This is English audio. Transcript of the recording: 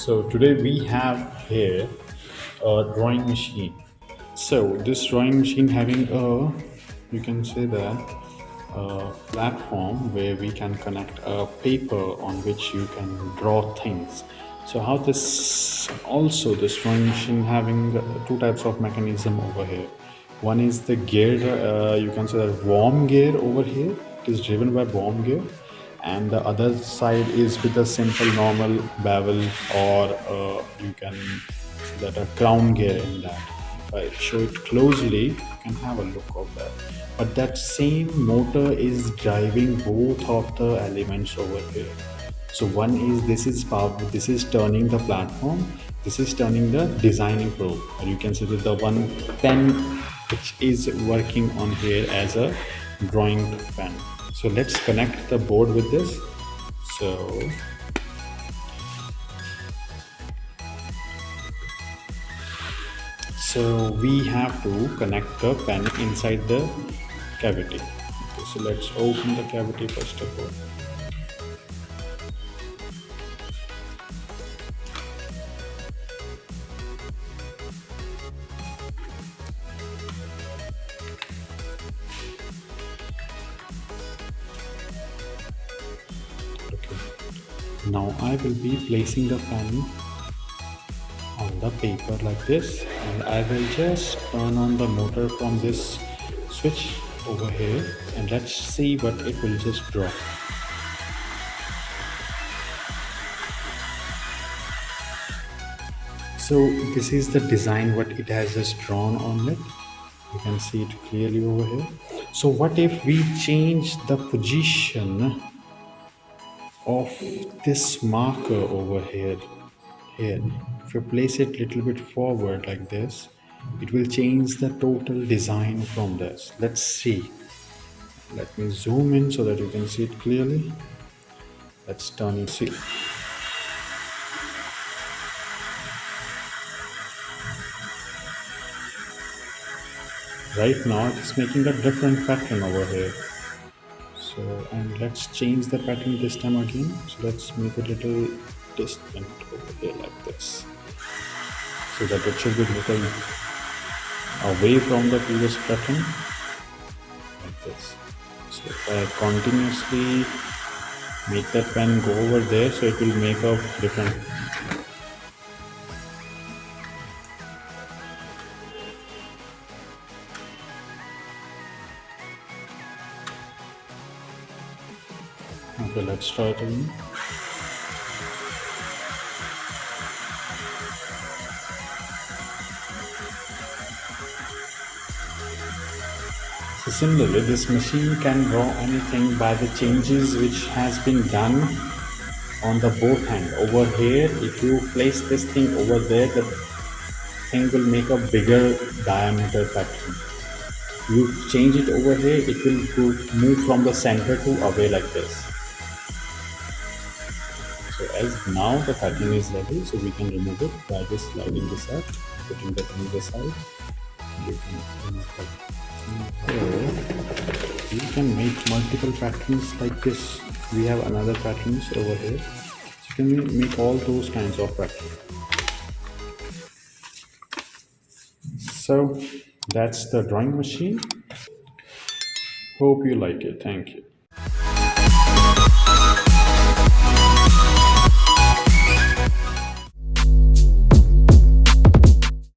So today we have here a drawing machine. So this drawing machine having a, you can say that, a platform where we can connect a paper on which you can draw things. So how this, also this drawing machine having two types of mechanism over here. One is the gear, you can say that warm gear over here. It is driven by warm gear, and the other side is with a simple normal bevel, or you can see that a crown gear in that. If I show it closely, you can have a look of that. But that same motor is driving both of the elements over here. So one is, this is power, this is turning the platform, this is turning the designing probe, or you can say that the one pen which is working on here as a drawing pen. So let's connect the board with this. So we have to connect the pen inside the cavity. Okay, so let's open the cavity first of all. Okay. Now I will be placing the pen on the paper like this, and I will just turn on the motor from this switch over here, and let's see what it will just draw. So this is the design what it has just drawn on it. You can see it clearly over here. So what if we change the position of this marker over here? If you place it little bit forward like this, it will change the total design from this. Let's see. Let me zoom in so that you can see it clearly. Let's turn it. See. Right now it's making a different pattern over here. So, and let's change the pattern this time again. So let's make it a little distant over here like this, so that it should be little away from the previous pattern like this. So if I continuously make that pen go over there, so it will make a different. Okay, let's try it again. So similarly, this machine can draw anything by the changes which has been done on the both hand. Over here, if you place this thing over there, the thing will make a bigger diameter pattern. You change it over here, it will move from the center to away like this. So as now the pattern is ready, so we can remove it by just sliding this up, putting that on the side. You can remove that. So you can make multiple patterns like this. We have another patterns over here. So you can make all those kinds of patterns. So that's the drawing machine. Hope you like it. Thank you.